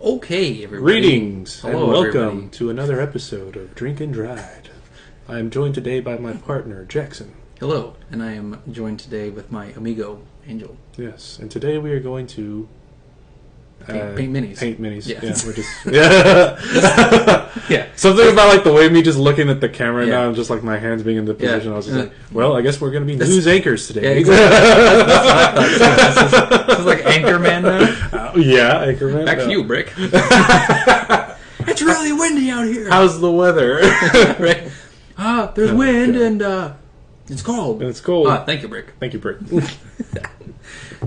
Okay, everybody. Greetings and Hello, welcome everybody. to another episode of Drink and Dried. I am joined today by my partner, Jackson. Hello, and I am joined today with my amigo, Angel. Yes, and today we are going to... Paint minis. Paint minis. Yeah. Yeah, we're just... Yeah. Something about like the way me just looking at the camera Yeah. now and just like my hands being in the position, I was just Yeah. like, well, I guess we're going to be news anchors today. Yeah, exactly. That's what I thought. This is like Anchorman now. Yeah, Anchorman. Back to you, Brick. It's really windy out here. How's the weather? Right? There's wind and it's cold. And it's cold. Thank you, Brick. Thank you, Brick.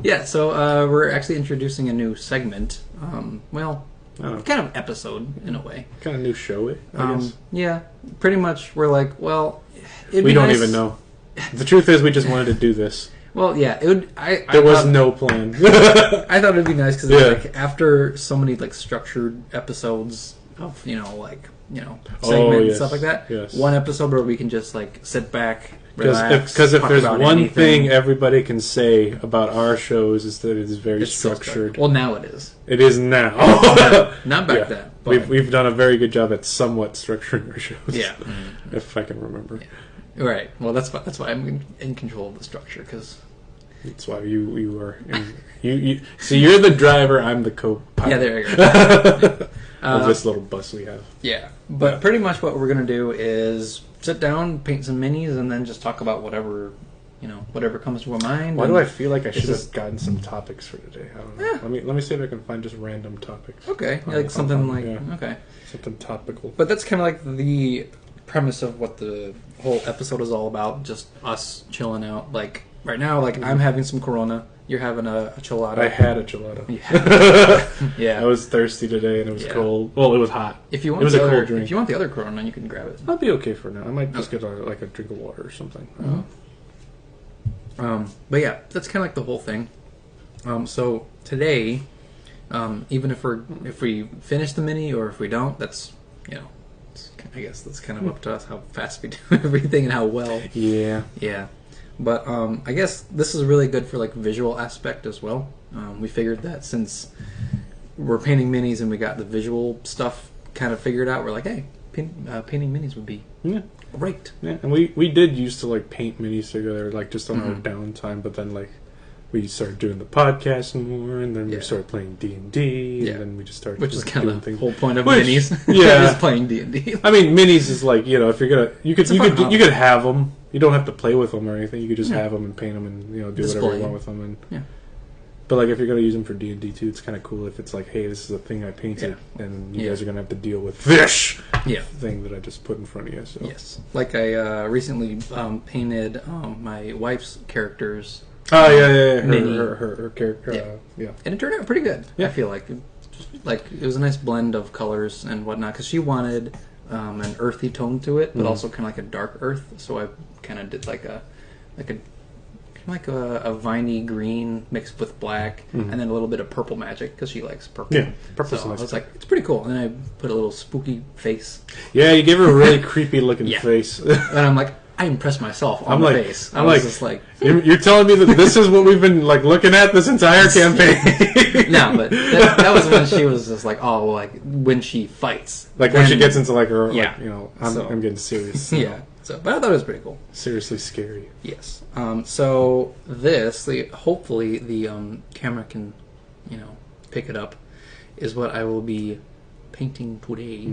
Yeah, so we're actually introducing a new segment. Kind of episode in a way. Kind of new show, I guess. Yeah, pretty much. We're like, well, it'd We be don't nice- even know. The truth is, we just wanted to do this. Well, yeah, it would. There was no plan. I thought it'd be nice because Yeah. like after so many like structured episodes of segments and yes. stuff like that. Yes. One episode where we can just like sit back, relax. Because if talk there's about one anything. thing everybody can say about our shows is that it is very It's so structured. Well, now it is. It is now. Not back Yeah. then. But We've done a very good job at somewhat structuring our shows. yeah. If I can remember. Yeah. Right. Well, that's why I'm in control of the structure because. That's why you are. You see, you're the driver. I'm the co-pilot. Yeah, there you go. Of this little bus we have. Yeah, but pretty much what we're gonna do is sit down, paint some minis, and then just talk about whatever comes to our mind. Why and do I feel like I it's should just- have gotten some topics for today? I don't know. Yeah. Let me see if I can find just random topics. Okay, On- like something on- like yeah. okay, Something topical. but that's kind of like the premise of what the whole episode is all about. Just us chilling out. Like right now, like I'm having some Corona. You're having a gelato. I had a gelato. Yeah. Yeah. I was thirsty today and it was Yeah. cold. Well, it was hot. If you want It was the a other, cold drink. if you want the other Corona, you can grab it. I'll be okay for now. I might just get a drink of water or something. But yeah, that's kind of like the whole thing. So today, even if we finish the mini or if we don't, that's I guess that's kind of up to us how fast we do everything and how well. Yeah. Yeah, but I guess this is really good for like visual aspect as well. We figured that since we're painting minis and we got the visual stuff kind of figured out, we're like, hey, painting minis would be Yeah. great. Yeah. And we did used to like paint minis together, like just on our Mhm. downtime, but then like we started doing the podcast more, and then Yeah. we started playing D&D, Yeah. and then we just started Which is like, kind doing of the things. whole point of Which- minis. yeah. is playing D&D. I mean, minis is like, if you're gonna, you It's a fun could hobby. have them. You don't have to play with them or anything. You could just Yeah. have them and paint them and do Display. whatever you want with them. And Yeah. But like if you're gonna use them for D&D too, it's kind of cool if it's like, hey, this is a thing I painted, and you Yeah. guys are gonna have to deal with this Yeah. thing that I just put in front of you. So. Yes. Like I recently painted my wife's characters. Oh yeah. Mini. Her character. Yeah. And it turned out pretty good. Yeah. I feel like it was a nice blend of colors and whatnot because she wanted an earthy tone to it, but Mhm. also kind of like a dark earth. So I kind of did like a viney green mixed with black, Mhm. and then a little bit of purple magic because she likes purple. Yeah, purple's So nice. I was like, it's pretty cool. And then I put a little spooky face, Yeah, you gave her a really creepy looking Yeah. face. and I'm like, I impressed myself on I'm the like- face. I I'm was like- just like. You're telling me that this is what we've been like looking at this entire campaign? No, but that was when she was just like, oh, well, like when she fights, Like when she Then- gets into like her, Yeah. I'm getting serious. yeah. So, but I thought it was pretty cool. Seriously scary. Yes. So hopefully the camera can, pick it up, is what I will be painting today.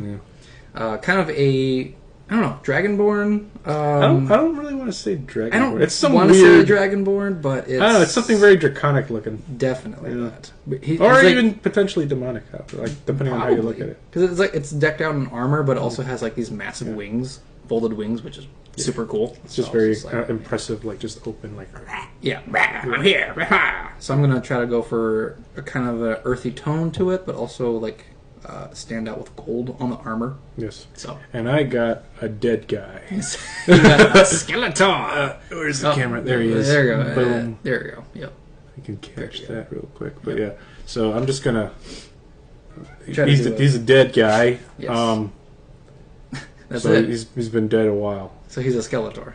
Yeah. Kind of I don't know, Dragonborn. I don't really want to say dragon. I don't It's some want to weird. say Dragonborn, but it's I don't know. It's something very draconic looking, definitely Yeah. that. But he's or like- even potentially demonic, like depending on how you look at it. Because it's decked out in armor, but it also has like these massive wings, folded wings, which is super cool. It's just So very like, impressive, like just open, like. yeah, I'm here. So I'm gonna try to go for a kind of an earthy tone to it, but also like stand out with gold on the armor. Yes. So And I got a dead guy. you got a skeleton. Where's the camera? There he is. There you go. Boom. There you go. Yep. You can catch There you that real quick. But Yep. yeah, so I'm just gonna. Try to do He's a dead guy. Yes. That's So it. he's been dead a while. So he's a Skeletor.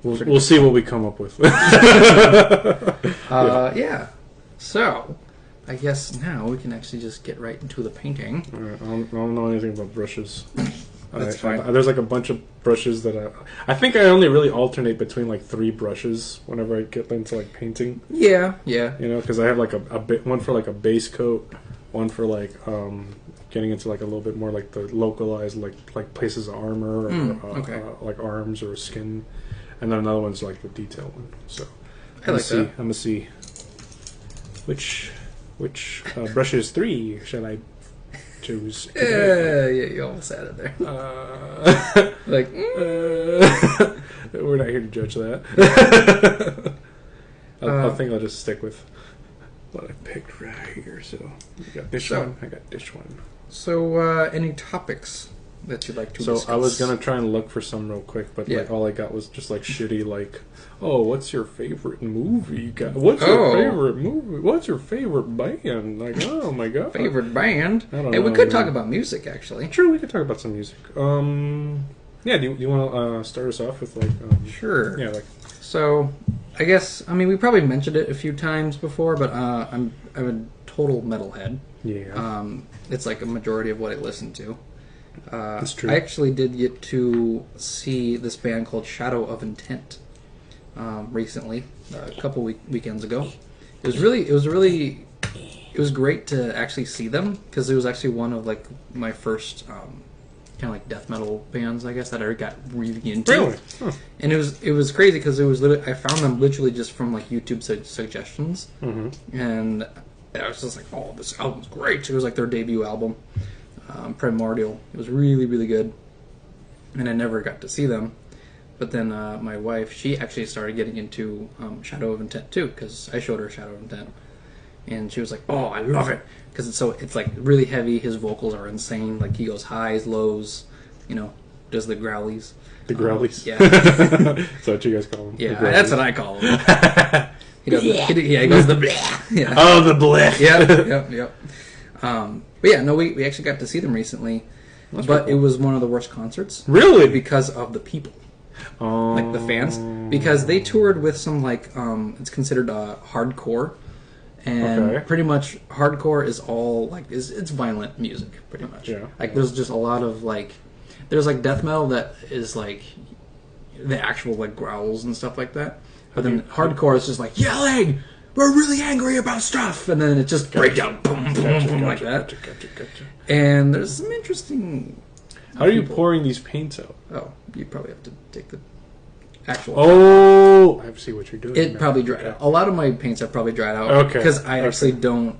We'll see what we come up with. Yeah. So I guess now we can actually just get right into the painting. All right, I don't know anything about brushes. That's fine. There's like a bunch of brushes that I think I only really alternate between like 3 brushes whenever I get into like painting. Yeah. You know, because I have like one for like a base coat, one for like getting into like a little bit more like the localized like places of armor or like arms or skin, and then another one's like the detail one. So I'm gonna see which brushes 3 shall I choose. Yeah, you almost had it there. We're not here to judge that. I think I'll just stick with what I picked right here. So you got this one, I got this one. So, any topics that you'd like to discuss? So I was gonna try and look for some real quick, but like all I got was just like shitty, like, oh, what's your favorite movie? What's your favorite movie? What's your favorite band? Like, oh my god, favorite band? I don't hey, know, we could talk about music actually. Sure, we could talk about some music. Yeah, do you want to start us off with like? Sure. Yeah, like. So, I guess we probably mentioned it a few times before, but I'm a total metalhead. Yeah. It's like a majority of what I listen to. That's true. I actually did get to see this band called Shadow of Intent recently, a couple weekends ago. It was great to actually see them because it was actually one of like my first kind of like death metal bands, I guess, that I got really into. Really? Huh. And it was crazy because I found them literally just from like YouTube suggestions, and I was just like, oh, this album's great. It was like their debut album, Primordial. It was really, really good, and I never got to see them. But then my wife, she actually started getting into Shadow of Intent too, because I showed her Shadow of Intent, and she was like, "Oh, I love it," because it's like really heavy. His vocals are insane. Like he goes highs, lows, does the growlies. The growlies. Yeah. Is that what you guys call them? Yeah, that's what I call them. He does. He goes the bleh. Yeah. Oh, the bleh. Yep. But yeah, no, we actually got to see them recently, but it was one of the worst concerts. Really? Because of the people. Oh. Like the fans, because they toured with some like it's considered hardcore, and pretty much hardcore is all like it's violent music, pretty much. Yeah. Like there's just a lot of like there's like death metal that is like the actual like growls and stuff like that, but then hardcore is just like yelling. We're really angry about stuff, and then it just breaks down, boom, boom, boom, like that. Gotcha. And there's some interesting. How are you pouring these paints out? Oh, you probably have to take the actual. Oh, I see what you're doing. It probably dried out. A lot of my paints have probably dried out. Okay. Because I actually don't.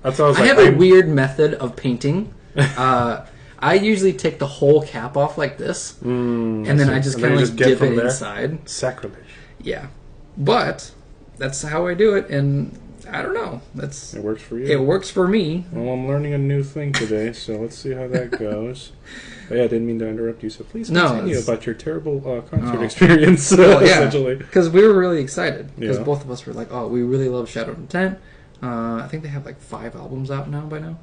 That's what I was I like, have a weird method of painting. I usually take the whole cap off like this, and then I just kind of like dip it inside. Sacrilege. Yeah, but that's how I do it, and I don't know. It works for you. It works for me. Well, I'm learning a new thing today, so let's see how that goes. But yeah, I didn't mean to interrupt you, so please continue about your terrible concert experience. Well, yeah, essentially, because we were really excited because Yeah. both of us were like, "Oh, we really love Shadow of Intent." I think they have like 5 albums out now by now,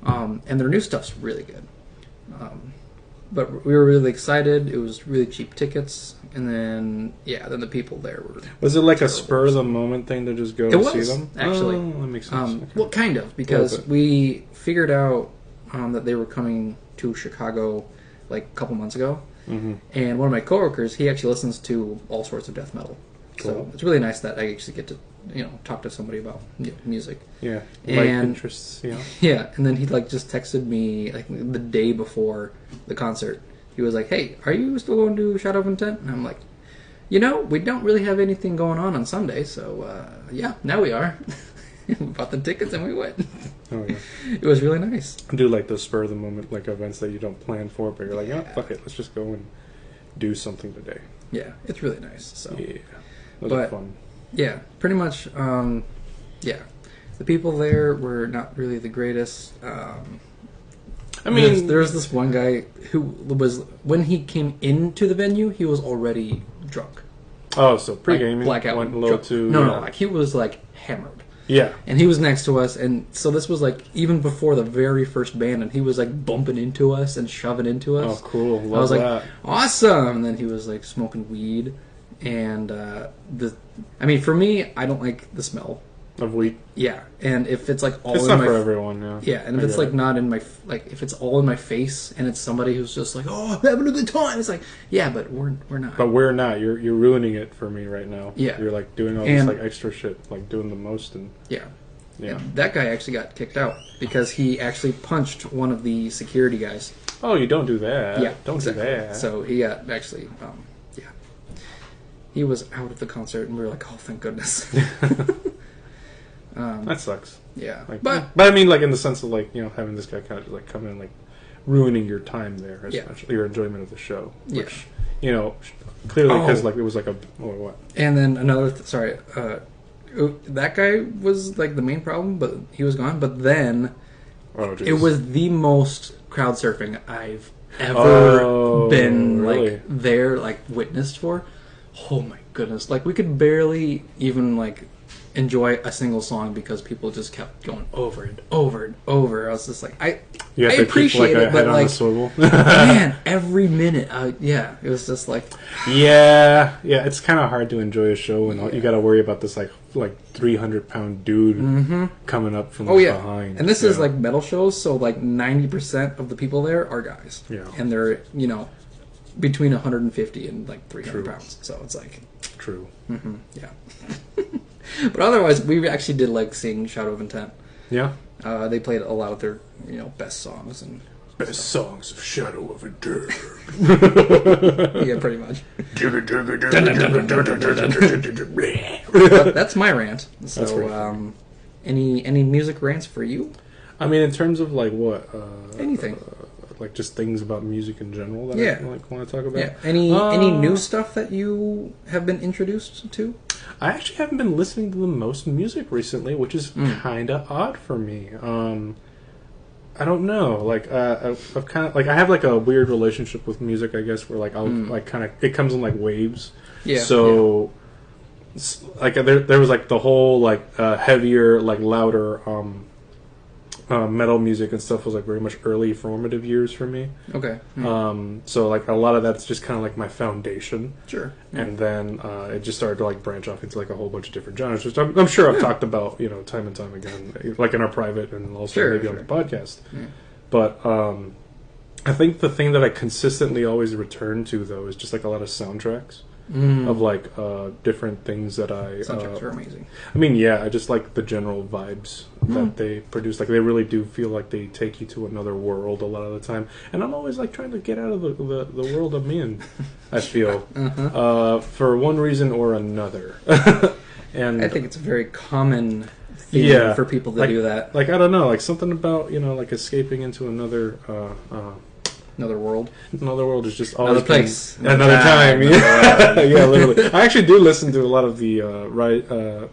and their new stuff's really good. But we were really excited. It was really cheap tickets, and then the people there were. Was it like a spur of the moment thing to just go see them? Actually, that makes sense. Okay. Well, kind of, because we figured out that they were coming to Chicago like a couple months ago, and one of my coworkers, he actually listens to all sorts of death metal. Cool. So it's really nice that I actually get to talk to somebody about music. Yeah, and interests. Yeah. Yeah, and then he like just texted me like the day before the concert. He was like, "Hey, are you still going to Shadow of Intent?" And I'm like, we don't really have anything going on Sunday, so yeah, now we are. We bought the tickets and we went. Oh yeah, it was really nice. I do like those spur of the moment like events that you don't plan for, but you're like, fuck it, let's just go and do something today. Yeah, it's really nice. So yeah, those are fun. Yeah, pretty much. The people there were not really the greatest. I mean, there's this one guy who was when he came into the venue, he was already drunk. Oh, so pre-gaming, like, blackout, went a little drunk. too. No, like he was like hammered. Yeah, and he was next to us, and so this was like even before the very first band, and he was like bumping into us and shoving into us. Oh, cool! Love I was that. like, awesome. And then he was like smoking weed, and for me, I don't like the smell of wheat. Yeah, and if it's like all It's in not my for everyone. Yeah, and if it's like not in my like if it's all in my face and it's somebody who's just like, oh, I'm having a good time, it's like, yeah, but we're not. But we're not. You're ruining it for me right now. Yeah. You're like doing all this like extra shit, like doing the most and Yeah. yeah. And that guy actually got kicked out because he actually punched one of the security guys. Oh, you don't do that. Yeah, Don't exactly. do that. So he got actually, yeah. He was out of the concert, and we were like, oh, thank goodness. That sucks. Yeah. Like, but I mean, like in the sense of like having this guy kind of like come in and like ruining your time there, especially your enjoyment of the show, which clearly because like it was like a what. And then another that guy was like the main problem, but he was gone. But then it was the most crowd surfing I've ever been really? like there, like witnessed for. Oh my goodness! Like we could barely even like enjoy a single song because people just kept going over and over and over. I was just like, I appreciate it, but like, man, every minute, it was just like, it's kind of hard to enjoy a show when you got to worry about this like 300-pound dude coming up from behind. And this is like metal shows, so like 90% of the people there are guys, and they're between 150 and like 300 pounds. So it's like true, yeah. But otherwise, we actually did like seeing Shadow of Intent. Yeah. They played a lot of their, best songs and songs of Shadow of Intent. Yeah, pretty much. But that's my rant. So, any music rants for you? I mean, in terms of like what? Anything. Like just things about music in general that I like want to talk about. Yeah. Any new stuff that you have been introduced to? I actually haven't been listening to the most music recently, which is kind of odd for me. I don't know. Like I've kind of like I have like a weird relationship with music, I guess, where like I'll like kind of it comes in like waves. Yeah. So like there was like the whole like heavier, like louder metal music and stuff was like very much early formative years for me. Okay. So like a lot of that's just kind of like my foundation. Sure. And then it just started to like branch off into like a whole bunch of different genres, which I'm sure I've talked about, time and time again, like in our private and also maybe on the podcast. Yeah. But I think the thing that I consistently always return to though is just like a lot of soundtracks. Of like different things that soundtracks are amazing. I mean, I just like the general vibes that they produce. Like they really do feel like they take you to another world a lot of the time. And I'm always like trying to get out of the world I'm in. I feel for one reason or another. And I think it's a very common theme for people to do that. Like I don't know, like something about like escaping into another world. Another world is just always another place, another time. Yeah, literally. I actually do listen to a lot of the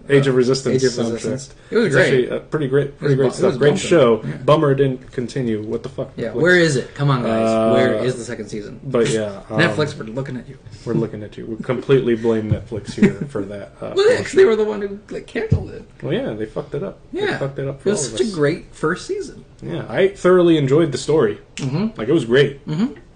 Age of Resistance soundtrack. It was great. Actually, pretty great stuff. Great show. Yeah. Bummer it didn't continue. What the fuck? Yeah, Netflix. Where is it? Come on, guys. Where is the second season? But yeah, Netflix, we're looking at you. We're looking at you. We completely blame Netflix here for that. Well, they were the one who canceled it. Well, yeah, they fucked it up. Yeah, they fucked it up for all of us. It was such a great first season. Yeah, I thoroughly enjoyed the story. Like it was great.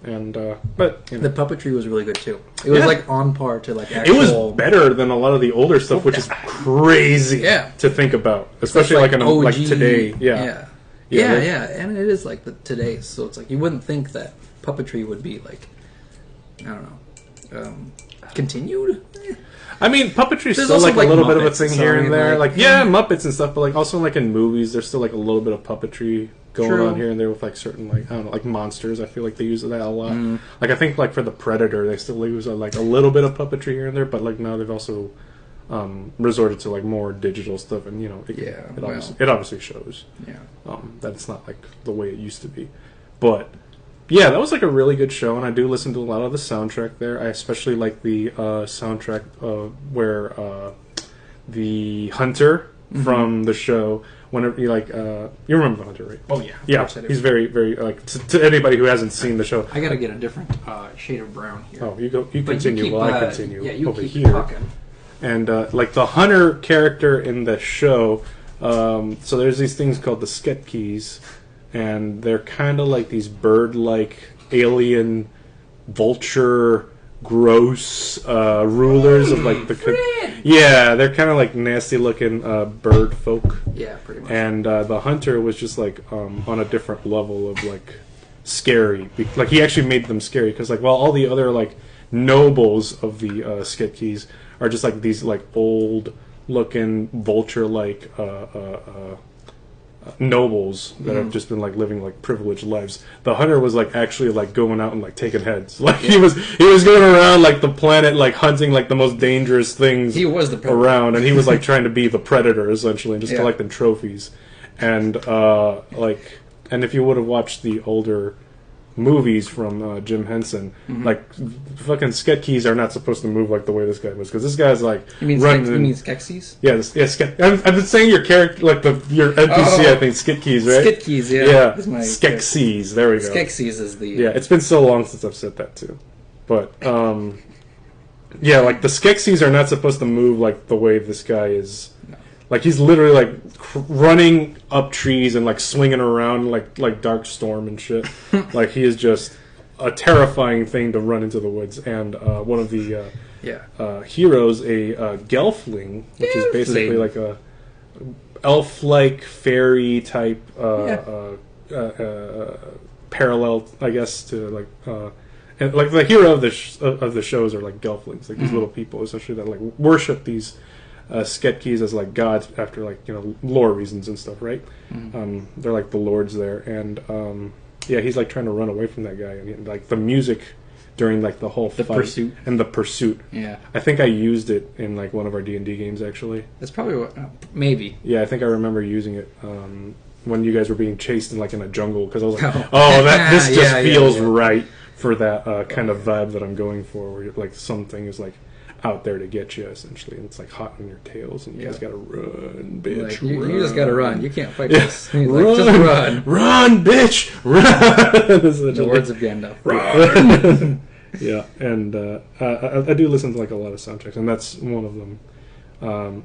And but the puppetry was really good too. It was like on par to like actual... It was better than a lot of the older stuff, which is crazy to think about, especially like in like today. Yeah, and it is like the today. So it's like you wouldn't think that puppetry would be like, I don't know, continued. I mean, puppetry is still like a little bit of a thing here and there. Like Muppets and stuff, but like also like in movies, there's still like a little bit of puppetry going on here and there with like certain like I don't know, like monsters. I feel like they use that a lot. Like I think like for the Predator, they still use like a little bit of puppetry here and there, but like now they've also resorted to like more digital stuff, and it obviously shows that it's not like the way it used to be. But yeah, that was like a really good show, and I do listen to a lot of the soundtrack there. I especially like the soundtrack where the hunter from the show. Whenever you like, you remember the hunter, right? Oh yeah, yeah. He's very, very like to anybody who hasn't seen the show. I gotta get a different shade of brown here. Oh, you go. You continue while I continue. Yeah, you over keep here. Talking. And like the hunter character in the show, so there's these things called the Skepkeys, and they're kind of like these bird-like alien vulture. Gross rulers of like the Yeah, they're kind of like nasty looking bird folk. Yeah, pretty much. And the hunter was just like on a different level of like scary. Like he actually made them scary because like while all the other like nobles of the Skeksis are just like these like old looking vulture like nobles that have just been like living like privileged lives. The hunter was like actually like going out and like taking heads. Like he was going around like the planet like hunting like the most dangerous things around, and he was like trying to be the predator essentially and just collecting trophies. And and if you would have watched the older movies from Jim Henson, like fucking Skeksis are not supposed to move like the way this guy moves because this guy's like running. You mean Skeksis? Yeah, I've been saying your character like your NPC. I think Skeksis, right? Skeksis, yeah. Yeah, Skeksis. There we go. Skeksis is the It's been so long since I've said that too, but yeah, like the Skeksis are not supposed to move like the way this guy is. No. Like he's literally like running up trees and like swinging around like Dark Storm and shit. Like he is just a terrifying thing to run into the woods. And one of the heroes, a Gelfling, which is basically like a elf-like fairy type parallel, I guess, to like and like the hero of the shows are like Gelflings, like these little people essentially that like worship these Skeksis as like gods after like lore reasons and stuff, right? They're like the lords there, and he's like trying to run away from that guy, and like the music during like the whole fight pursuit and the pursuit. Yeah, I think I used it in like one of our D&D games actually. That's probably what maybe. Yeah, I think I remember using it when you guys were being chased in like in a jungle because I was like, this just feels right for that kind of vibe that I'm going for, where like something is like out there to get you essentially, and it's like hot on your tails, and you guys gotta run, bitch. Like, you just gotta run. You can't fight this. Run, like, just run, bitch, run. The words of Gandalf. Run. Yeah, and I do listen to like a lot of soundtracks, and that's one of them.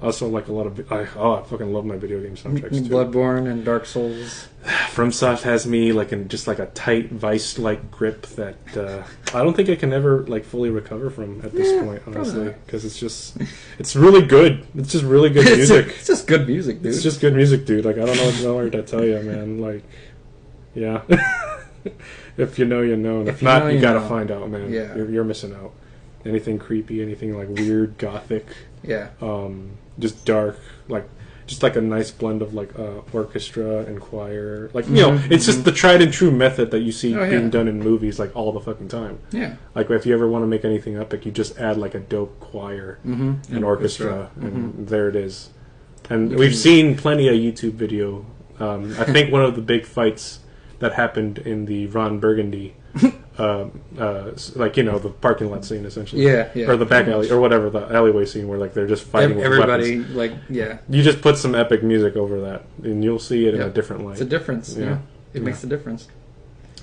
Also, like a lot of I fucking love my video game soundtracks too. Bloodborne and Dark Souls. FromSoft has me like in just like a tight vice-like grip that I don't think I can ever like fully recover from at this point, honestly, because it's really good. It's just really good music. It's just good music, dude. It's just good music, dude. Like I don't know what to tell you, man. Like, yeah. If you know, you know, and if not, you gotta find out, man. Yeah, you're missing out. Anything creepy, anything like weird, gothic. Yeah. Just dark, like just like a nice blend of like orchestra and choir. Like it's just the tried and true method that you see being done in movies like all the fucking time. Yeah. Like if you ever want to make anything epic, you just add like a dope choir and orchestra, and there it is. And we've seen plenty of YouTube video. I think one of the big fights that happened in the Ron Burgundy. Like the parking lot scene essentially, or the back alley or whatever, the alleyway scene where like they're just fighting with everybody weapons. Like you just put some epic music over that and you'll see it in a different light. It's a difference. It makes a difference.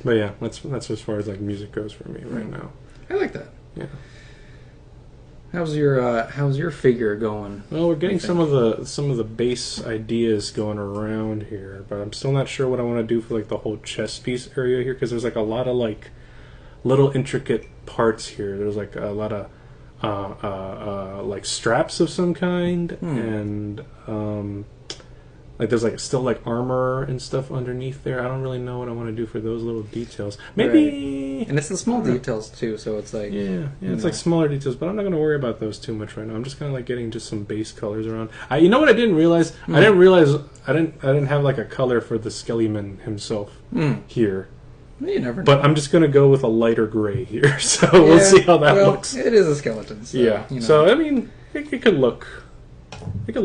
But yeah, that's as far as like music goes for me right now. I like that. Yeah. How's your figure going? Well, we're getting some of the base ideas going around here, but I'm still not sure what I want to do for like the whole chest piece area here, because there's like a lot of like little intricate parts here. There's like a lot of like straps of some kind, and like there's like still like armor and stuff underneath there. I don't really know what I want to do for those little details. Maybe, and it's the small details too. So it's like it's like smaller details, but I'm not going to worry about those too much right now. I'm just kind of like getting just some base colors around. You know what I didn't realize? I didn't have like a color for the Skellyman himself here. You never know. But I'm just going to go with a lighter gray here, so we'll see how that looks. It is a skeleton. So, So I mean, it could look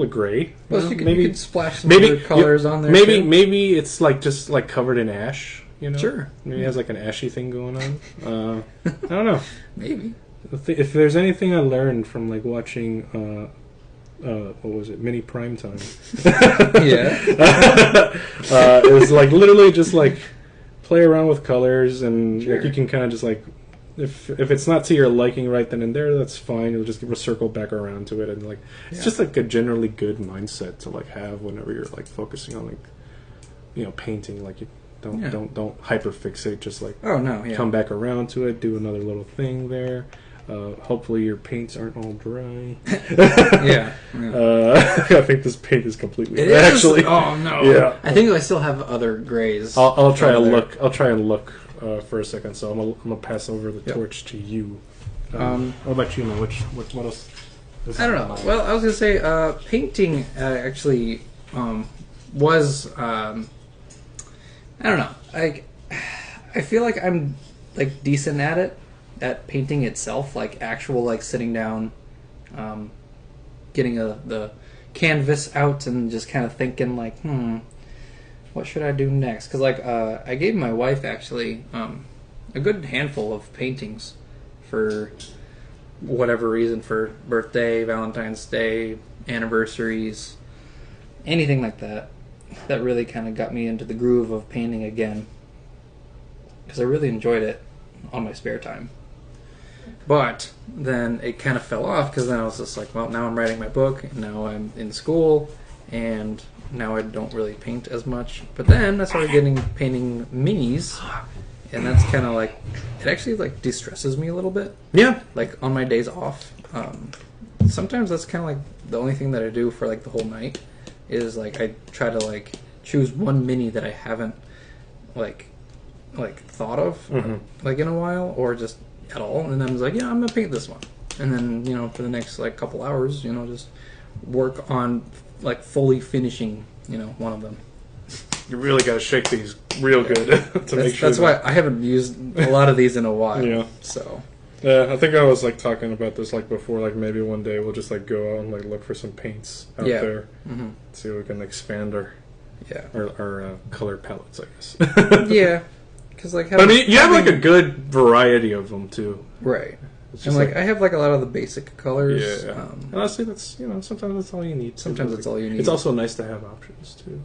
gray. Well, you could splash some other colors on there. Maybe it's like just like covered in ash. Sure. Maybe it has like an ashy thing going on. I don't know. Maybe. If there's anything I learned from like watching, what was it, Mini Primetime? It's like literally just like play around with colors, and like you can kind of just like, if it's not to your liking right then and there, that's fine. You'll just circle back around to it, and like it's just like a generally good mindset to like have whenever you're like focusing on like painting. Like you don't hyper fixate. Just like come back around to it, do another little thing there. Hopefully your paints aren't all dry. Yeah. I think this paint is completely It actually. is? Oh no. Yeah. I think I still have other grays. I'll try and there. look. I'll try and look for a second. So I'm gonna pass over the torch to you. What about you, man? What else? I don't know. Well, I was gonna say painting actually was I don't know. I feel like I'm like decent at it, at painting itself, like actual like sitting down, getting the canvas out and just kind of thinking like, what should I do next? Because like I gave my wife actually a good handful of paintings for whatever reason, for birthday, Valentine's Day, anniversaries, anything like that. That really kind of got me into the groove of painting again, because I really enjoyed it on my spare time. But then it kind of fell off, because then I was just like, well, now I'm writing my book, and now I'm in school, and now I don't really paint as much. But then I started painting minis, and that's kind of like, it actually like de-stresses me a little bit. Yeah. Like on my days off. Sometimes that's kind of like the only thing that I do for like the whole night, is like I try to like choose one mini that I haven't like thought of like in a while, or just at all, and then I was like, yeah, I'm gonna paint this one, and then for the next like couple hours, just work on like fully finishing one of them. You really got to shake these real good to make sure. That's why I haven't used a lot of these in a while. Yeah. So. Yeah, I think I was like talking about this like before. Like maybe one day we'll just like go out and like look for some paints out there, see if we can expand our color palettes, I guess. Yeah, because like but I mean, you have like a good variety of them too, right? And like I have like a lot of the basic colors. Yeah. Honestly, that's sometimes that's all you need. Sometimes that's all you need. It's also nice to have options too.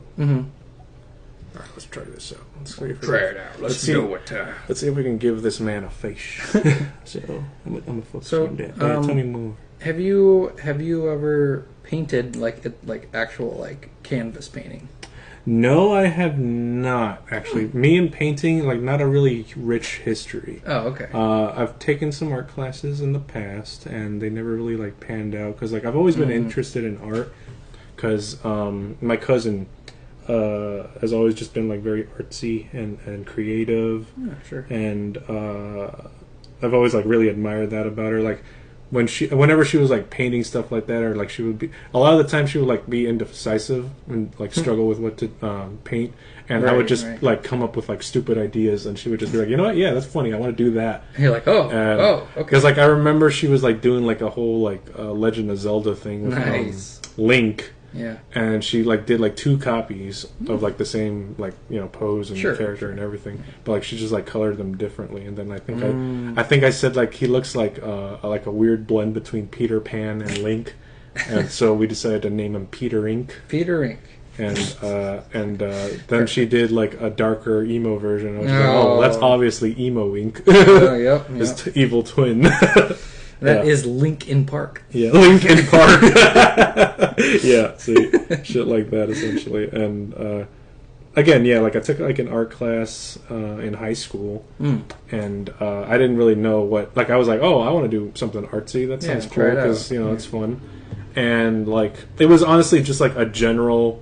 All right, let's try this out. Try it out. Let's do it. Let's see if we can give this man a face. So I'm gonna focus on that. Tell me more. Have you ever painted like actual like canvas painting? No, I have not actually. Me and painting, like, not a really rich history. Oh, okay. I've taken some art classes in the past, and they never really like panned out, because like I've always been interested in art, because my cousin has always just been like very artsy and creative. Yeah, sure. And I've always like really admired that about her. Like whenever she was like painting stuff like that, or like she would be, a lot of the time she would like be indecisive and like struggle with what to paint, and I would just like come up with like stupid ideas, and she would just be like, you know what, yeah, that's funny, I want to do that. And you're like, okay. Because like I remember she was like doing like a whole like Legend of Zelda thing with Link. Yeah. And she like did like 2 copies of like the same like pose and character and everything, but like she just like colored them differently. And then I think I said like he looks like a weird blend between Peter Pan and Link, and so we decided to name him Peter Ink. Peter Ink. And then she did like a darker emo version. I was like, oh, that's obviously Emo Ink. Yep. His evil twin. That is Linkin Park. Yeah, Linkin Park. Yeah, see, shit like that essentially. And again, yeah, like I took like an art class in high school, and I didn't really know what. Like I was like, oh, I want to do something artsy. That sounds cool because it's fun. And like it was honestly just like a general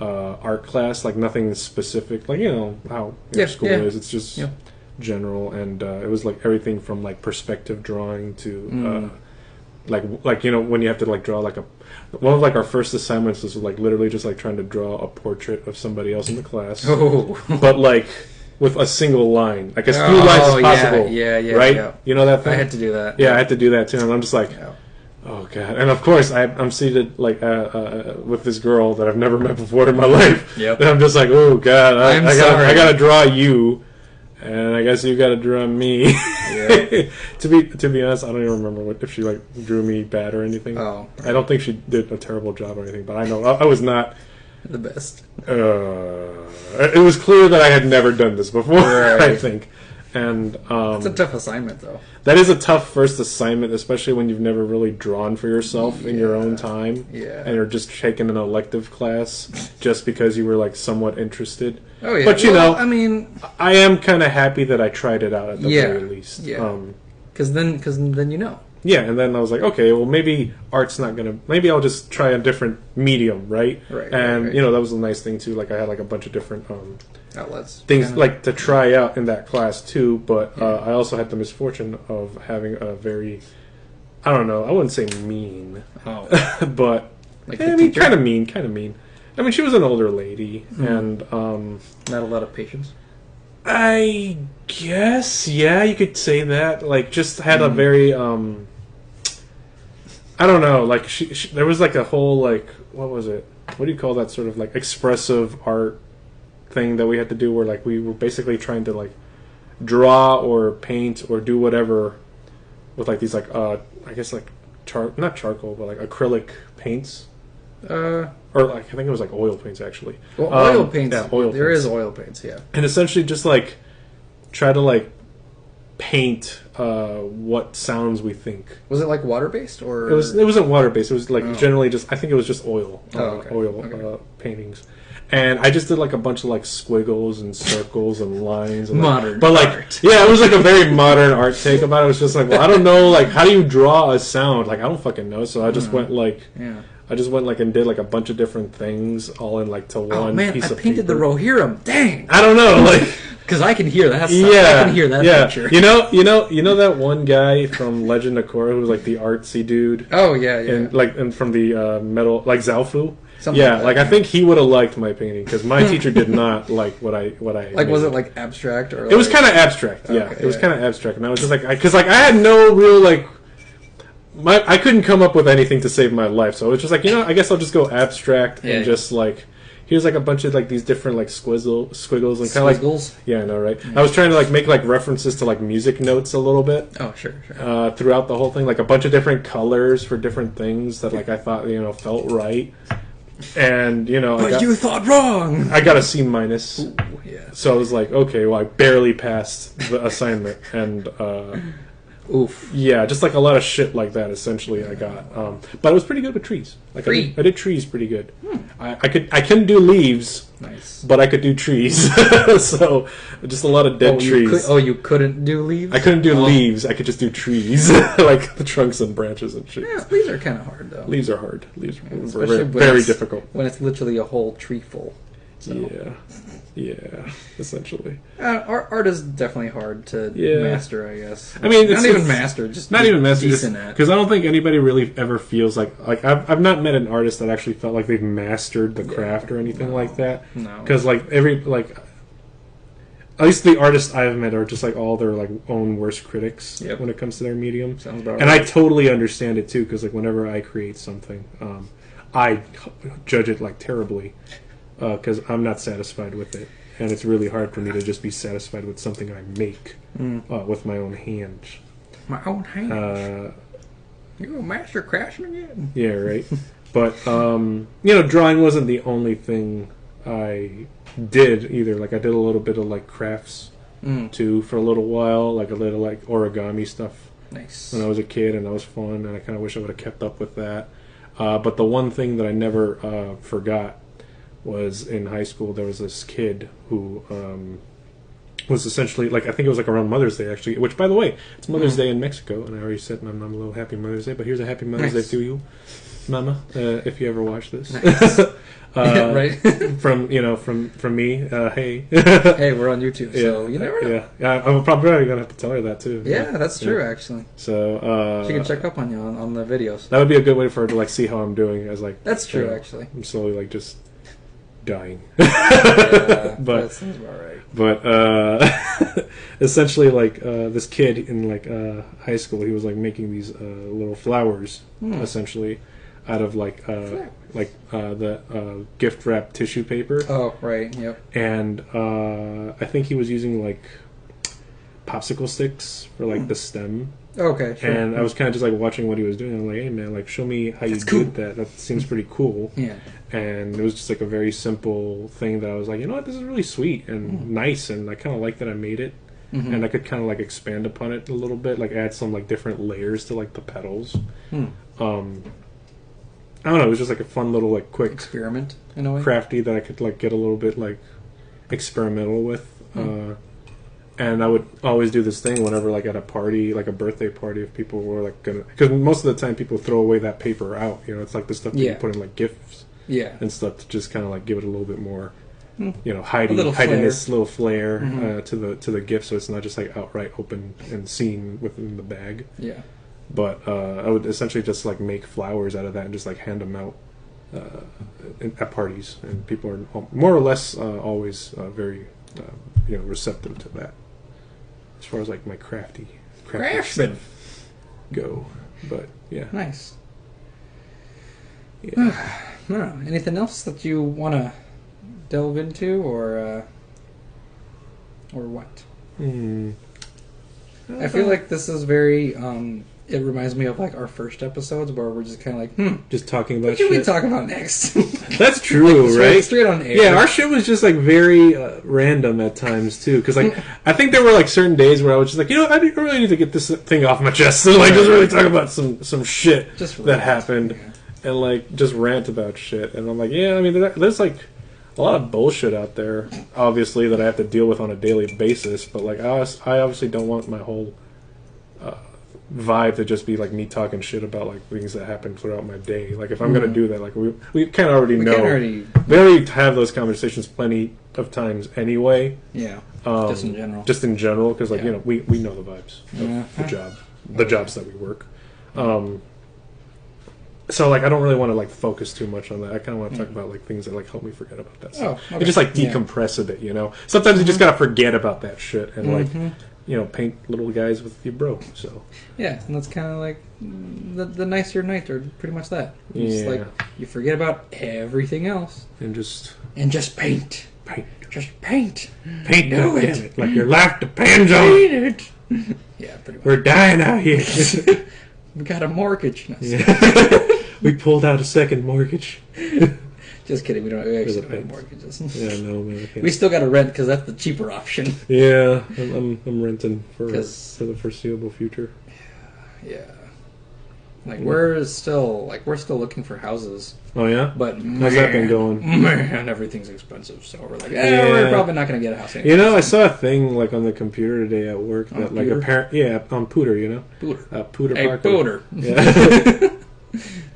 art class, like nothing specific. Like how school is. It's just. General, and it was like everything from like perspective drawing to like when you have to like draw like one of like our first assignments was like literally just like trying to draw a portrait of somebody else in the class, but like with a single line, like as few lines as possible. Right? Yeah. You know that thing? I had to do that. Yeah, I had to do that too, and I'm just like, oh god! And of course, I'm seated like with this girl that I've never met before in my life, and I'm just like, oh god, I gotta draw you. And I guess you got to draw me. Yeah. To be honest, I don't even remember if she like drew me bad or anything. Oh, I don't think she did a terrible job or anything. But I know I was not the best. It was clear that I had never done this before. I think, and it's a tough assignment, though. That is a tough first assignment, especially when you've never really drawn for yourself in your own time, and you're just taking an elective class just because you were like somewhat interested. Oh yeah, but I mean, I am kind of happy that I tried it out at the very least. Yeah. Because then you know. Yeah, and then I was like, okay, well, maybe art's not gonna. Maybe I'll just try a different medium, right? Right. And right. that was a nice thing too. Like I had like a bunch of different outlets, things like to try out in that class too. But I also had the misfortune of having a very, I don't know, I wouldn't say mean, but like I mean, kind of mean. I mean, she was an older lady, and not a lot of patience. I guess, yeah, you could say that. Like, just had a very, I don't know, like, she there was, like, a whole, like, what was it? What do you call that sort of, like, expressive art thing that we had to do where, like, we were basically trying to, like, draw or paint or do whatever with, like, these, like, I guess, like, not charcoal, but, like, acrylic paints. Or, like, I think it was, like, oil paints, actually. Well, oil paints. Yeah, oil there paints. is oil paints, yeah. And essentially just, like, try to, like, paint what sounds we think. Was it like water based or? It wasn't water based. It was like generally just. I think it was just oil. Paintings, and I just did like a bunch of like squiggles and circles and lines. And, modern, but like art. Yeah, it was like a very modern art take about it. It was just like, well, I don't know, like how do you draw a sound? Like I don't fucking know. So I just went like. Yeah. I just went like and did like a bunch of different things all in like to one piece of paper. I painted the Rohirrim. Dang. I don't know, like. Because I can hear that. Yeah, I can hear that picture. You know that one guy from Legend of Korra who was like the artsy dude. Oh yeah. And from the metal, like Zalfu. Something like that, I think he would have liked my painting because my teacher did not like what I like. made. Was it like abstract or? It was kind of abstract. Yeah, Okay, it was kind of abstract, and I was just like, because I had no real like. I couldn't come up with anything to save my life, so it was just like, I guess I'll just go abstract and just like. Here's like a bunch of like these different like squiggles and kind of like I know, right? Yeah. I was trying to like make like references to like music notes a little bit. Oh, sure. Throughout the whole thing, like a bunch of different colors for different things that like I thought felt right, and but you thought wrong. I got a C-. Ooh, yeah. So I was like, okay, well I barely passed the assignment, and oof. Yeah, just like a lot of shit like that. Essentially, I got, but I was pretty good with trees. Like I did trees pretty good. I couldn't do leaves. Nice. But I could do trees. So just a lot of dead trees. You couldn't do leaves? I couldn't do leaves. I could just do trees, like the trunks and branches and shit. Yeah, leaves are kind of hard though. Leaves are hard. Leaves are very, very difficult. When it's literally a whole tree full. So. Yeah, essentially. Art is definitely hard to master, I guess. I mean, not even master, just not even master, decent at. Because I don't think anybody really ever feels like I've not met an artist that actually felt like they've mastered the craft or anything like that. No, because like at least the artists I've met are just like all their like own worst critics when it comes to their medium. Sounds about and right. I totally understand it too, because like whenever I create something, I judge it like terribly. Because I'm not satisfied with it, and it's really hard for me to just be satisfied with something I make with my own hands. My own hands. You're a master craftsman yet? Yeah, right. But drawing wasn't the only thing I did either. Like I did a little bit of like crafts too for a little while, like a little like origami stuff. Nice. When I was a kid, and that was fun, and I kind of wish I would have kept up with that. But the one thing that I never forgot was in high school. There was this kid who was essentially like, I think it was like around Mother's Day actually, which by the way, it's Mother's Day in Mexico, and I already said I'm a little happy Mother's Day, but here's a happy Mother's Day to you, Mama, if you ever watch this. Nice. Right. from me, hey. Hey, we're on YouTube, so you never know. Yeah, I'm probably gonna have to tell her that too. Yeah, that's true actually. So she can check up on you on the videos. That would be a good way for her to like see how I'm doing. As like that's true actually. I'm slowly like just dying. Yeah, but that sounds about right. But essentially, like this kid in like high school, he was like making these little flowers, essentially, out of like the gift wrap tissue paper. Oh, right. Yep. And I think he was using like popsicle sticks for like the stem. Okay, sure. And I was kind of just like watching what he was doing. I'm like, hey man, like show me how you did that. That seems pretty cool. Yeah. And it was just like a very simple thing that I was like, you know what, this is really sweet and nice, and I kind of like that I made it. And I could kind of like expand upon it a little bit, like add some like different layers to like the petals. I don't know, it was just like a fun little like quick experiment in a way, crafty that I could like get a little bit like experimental with. And I would always do this thing whenever, like, at a party, like a birthday party, if people were, like, gonna... Because most of the time people throw away that paper out, you know? It's like the stuff that you put in, like, gifts and stuff to just kind of, like, give it a little bit more, you know, hiding this little flair to the gift, so it's not just, like, outright open and seen within the bag. Yeah. But I would essentially just, like, make flowers out of that and just, like, hand them out at parties. And people are more or less always very, you know, receptive to that. As far as like my crafty Craftsman go, but yeah, nice. Yeah. I don't know. Anything else that you want to delve into, or what? I feel like this is very. It reminds me of like our first episodes where we're just kind of like, just talking about what should shit. we talk about next? That's true, like, right? Straight on air. Yeah, our shit was just like very random at times too. Because like I think there were like certain days where I was just like, you know, I really need to get this thing off my chest. So like, just really talk about some shit just that happened, and like just rant about shit. And I'm like, yeah, I mean, there's like a lot of bullshit out there, obviously, that I have to deal with on a daily basis. But like, I obviously don't want my whole vibe to just be like me talking shit about like things that happen throughout my day. Like if I'm gonna do that, like we kind of already know. We already have those conversations plenty of times anyway. Yeah. Just in general. Just in general, because like you know we know the vibes of the jobs that we work. So like I don't really want to like focus too much on that. I kind of want to talk about like things that like help me forget about that stuff. And just like decompress a bit, you know. Sometimes you just gotta forget about that shit and like. You know, paint little guys with your bro. So yeah, and that's kind of like the nicer nights are pretty much that. It's like you forget about everything else and just paint. Just paint. Paint it like your life depends on it. Yeah, pretty much. We're dying out here. We got a mortgage. We pulled out a second mortgage. Just kidding. We actually don't have mortgages. Yeah, no, man. We still got to rent because that's the cheaper option. Yeah, I'm renting for the foreseeable future. Yeah. Like we're still looking for houses. Oh yeah. But how's that been going? Man, everything's expensive. So we're like, we're probably not gonna get a house anymore. You know, I saw a thing like on the computer today at work that like on Pooter, you know, Pooter. Hey, Parker. Pooter. Yeah.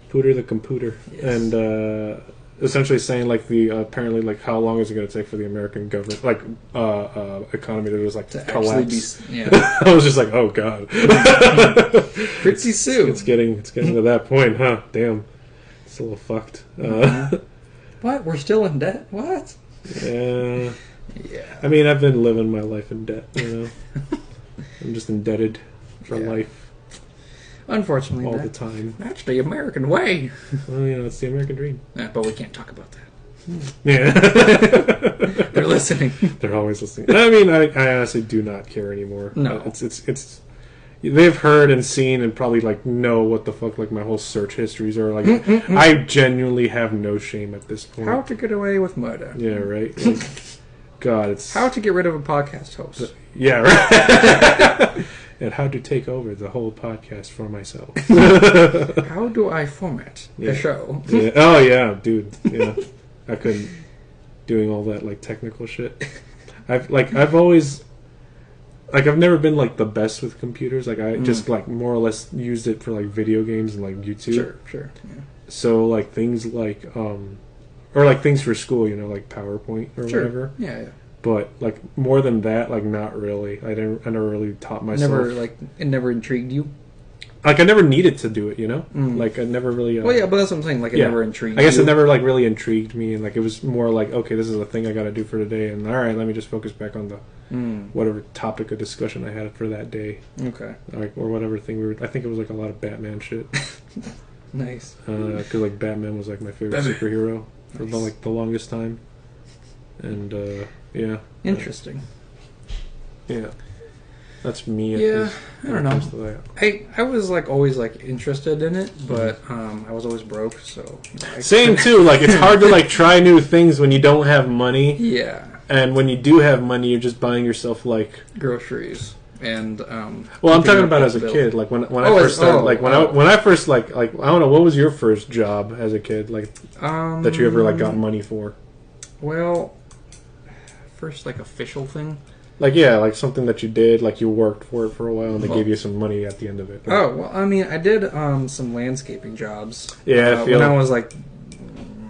Pooter the computer, and essentially saying like the apparently like how long is it going to take for the American government like economy to just like to collapse? I was just like, oh god, pretty soon. It's getting to that point, huh? Damn, it's a little fucked. What? We're still in debt? What? Yeah. Yeah. I mean, I've been living my life in debt. You know, I'm just indebted for life. Unfortunately, all the time. That's the American way. Well, you know, it's the American dream. But we can't talk about that. Yeah. They're listening. They're always listening. I mean, I honestly do not care anymore. No. It's they've heard and seen and probably like know what the fuck like my whole search histories are like. I genuinely have no shame at this point. How to get away with murder. Yeah, right. Like, God, it's how to get rid of a podcast host. Yeah, right. And how to take over the whole podcast for myself. How do I format the show? Yeah. Oh yeah, dude. Yeah, I couldn't doing all that like technical shit. I've always like I've never been like the best with computers. Like I just like more or less used it for like video games and like YouTube. Sure. Yeah. So like things like or like things for school, you know, like PowerPoint or whatever. Yeah. But like more than that, like not really. I never really taught myself. It never intrigued you. Like I never needed to do it, you know. Like I never really. Well, yeah, but that's what I'm saying. Like it never intrigued. I guess it never like really intrigued me, and like it was more like, okay, this is a thing I got to do for today, and all right, let me just focus back on the whatever topic of discussion I had for that day. Okay. Like or whatever thing we were. I think it was like a lot of Batman shit. Nice. Because like Batman was like my favorite superhero for the longest time, and. Yeah. Interesting. Yeah. That's me. Yeah, I don't know. I was like always like interested in it, but I was always broke, so. Same too. Like it's hard to like try new things when you don't have money. Yeah. And when you do have money, you're just buying yourself like groceries and. Well, I'm talking about as a kid. Like when I first started. When I first like I don't know, what was your first job as a kid like that you ever like got money for? Well. First like official thing Like, yeah, like something that you did, like you worked for it for a while, and they gave you some money at the end of it. Like, oh, well, I mean, I did some landscaping jobs. Yeah, I feel when I was like,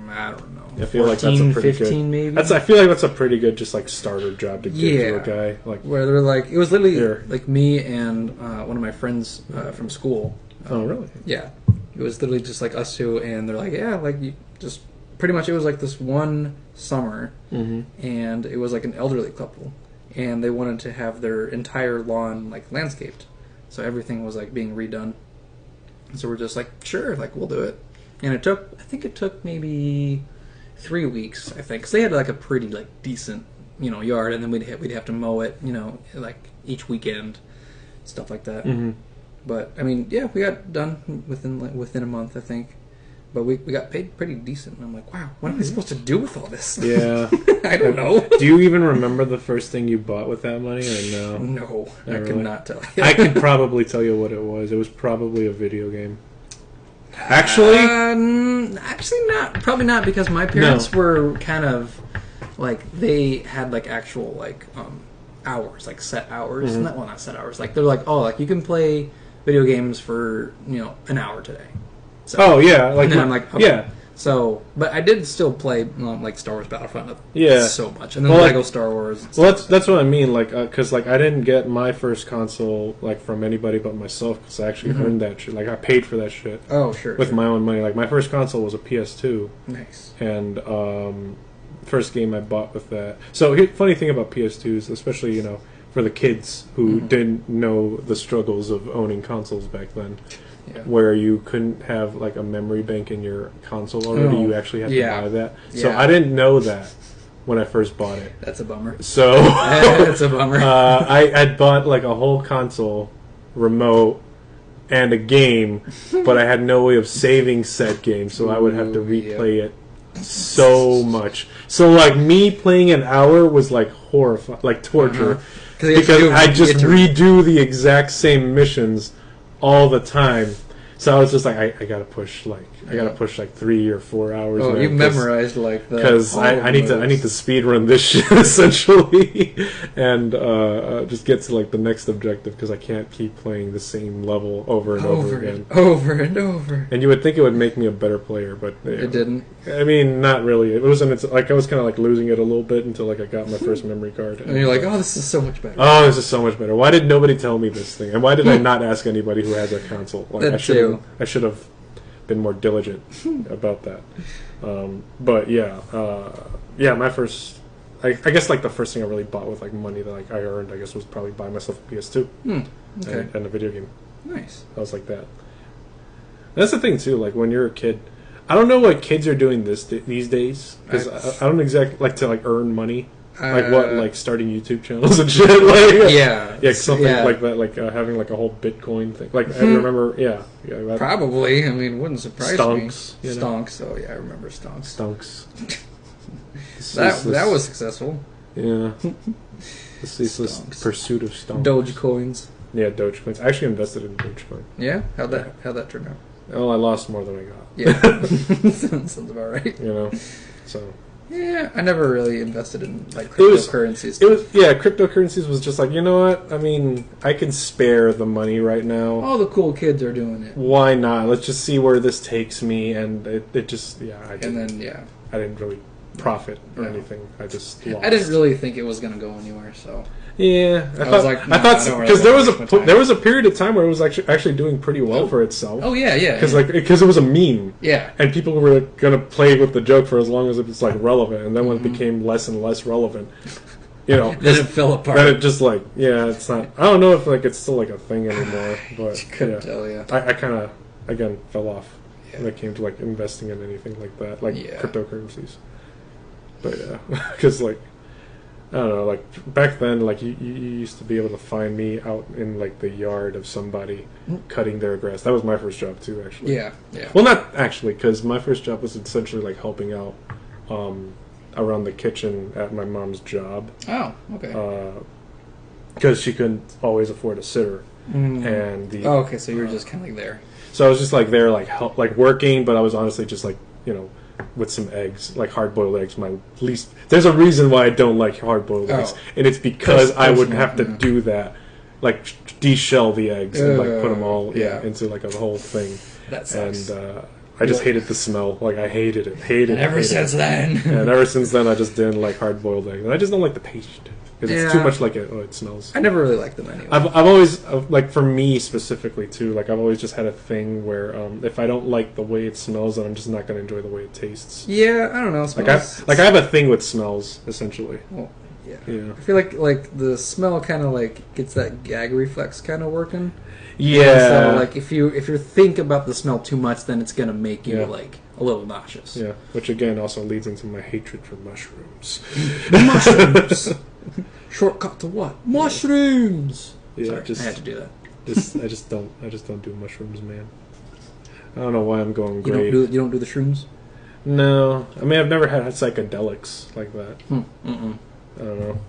I don't know. I feel 14, like that's a pretty 15 good. maybe. I feel like that's a pretty good, just like starter job to give to a guy. Like, where they're like, it was literally like me and one of my friends from school. Oh, really? Yeah, it was literally just like us two, and they're like, yeah, like you just pretty much. It was like this one summer, and it was like an elderly couple, and they wanted to have their entire lawn like landscaped, so everything was like being redone. And so we're just like, sure, like we'll do it, and it took. I think it took maybe 3 weeks, I think, because they had like a pretty like decent, yard, and then we'd have to mow it, like each weekend, stuff like that. But I mean, yeah, we got done within a month, I think. But we got paid pretty decent, and I'm like, wow, what am I supposed to do with all this? Yeah, I don't know. Do you even remember the first thing you bought with that money, or no? No, I could not tell you. I could probably tell you what it was. It was probably a video game. Actually, not. Probably not, because my parents were kind of like, they had like actual like hours, like set hours. Not set hours. Like they're like, oh, like you can play video games for an hour today. So, oh yeah, like, and then I'm like, okay. Yeah. So, but I did still play like Star Wars Battlefront so much, and then Lego Star Wars. Well, that's what I mean, like, because like I didn't get my first console like from anybody but myself, because I actually earned that shit. Like I paid for that shit. Oh sure. With my own money. Like my first console was a PS2. Nice. And first game I bought with that. So funny thing about PS2s, especially for the kids who didn't know the struggles of owning consoles back then. Yeah. Where you couldn't have like a memory bank in your console already, you actually had to buy that. So I didn't know that when I first bought it. That's a bummer. So that's a bummer. I bought like a whole console, remote, and a game, but I had no way of saving said game, so I would have to replay it so much. So like me playing an hour was like horrifying, like torture, because I just redo the exact same missions all the time. So I was just like, I gotta push like 3 or 4 hours. Oh, you memorized like that because I need to speed run this shit essentially, and just get to like the next objective, because I can't keep playing the same level over and over again. Over and over. And you would think it would make me a better player, but it didn't. I mean, not really. It wasn't. It's like I was kind of like losing it a little bit until like I got my first memory card. And you're like, oh, this is so much better. Oh, this is so much better. Why did nobody tell me this thing? And why did I not ask anybody who has a console? Like, I should have been more diligent about that. But yeah, my first, I guess like the first thing I really bought with like money that like I earned, I guess, was probably buy myself a PS2 and a video game. Nice. I was like that. That's the thing too. Like when you're a kid, I don't know what kids are doing these days, because I don't exactly like to like earn money. Like what, like starting YouTube channels and shit, like something like that, like having like a whole Bitcoin thing. Like I remember, probably. I mean, it wouldn't surprise Stonks, me. Stonks. Oh yeah, I remember Stonks. Stonks. that was successful. Yeah. The ceaseless pursuit of stonks. Dogecoins. Yeah, Dogecoins. I actually invested in Dogecoin. Yeah, how'd that turn out? Well, I lost more than I got. Yeah, sounds about right. So. Yeah, I never really invested in like cryptocurrencies. Cryptocurrencies was just like, you know what? I mean, I can spare the money right now. All the cool kids are doing it. Why not? Let's just see where this takes me. And it just, I didn't really profit or anything. I just lost. I didn't really think it was going to go anywhere, so. Yeah, I thought because there was a period of time where it was actually doing pretty well for itself. Oh yeah, because it was a meme. Yeah, and people were gonna play with the joke for as long as it was like relevant, and then when it became less and less relevant, then it fell apart. Then it just like it's not. I don't know if like it's still like a thing anymore, but couldn't tell you. I kind of again fell off when it came to like investing in anything like that, like cryptocurrencies. But because like. I don't know, like back then, like you used to be able to find me out in like the yard of somebody cutting their grass. That was my first job too, actually. Yeah. Well, not actually, because my first job was essentially like helping out around the kitchen at my mom's job. Oh, okay. Because she couldn't always afford a sitter, and okay, so you were just kind of like there. So I was just like there, like working, but I was honestly just like with some eggs, like hard-boiled eggs. My least. There's a reason why I don't like hard-boiled eggs, and it's because I would have to do that, like de-shell the eggs and like put them all into like a whole thing. That sucks. And I just hated the smell. Like I hated it. And ever since then, and ever since then, I just didn't like hard-boiled eggs. And I just don't like the taste. Because it's too much like it. Oh, it smells. I never really liked them anyway. I've always like for me specifically too. Like I've always just had a thing where if I don't like the way it smells, then I'm just not going to enjoy the way it tastes. Yeah, I don't know. Like I have a thing with smells essentially. Well, yeah. I feel like the smell kind of like gets that gag reflex kind of working. Yeah. So like if you think about the smell too much, then it's gonna make you like a little nauseous. Yeah. Which again also leads into my hatred for mushrooms. Mushrooms. Shortcut to what? Mushrooms. Yeah, Sorry, I had to do that. I just don't do mushrooms, man. I don't know why I'm going great. You don't do the shrooms? No, I mean I've never had psychedelics like that. Mm-mm. I don't know.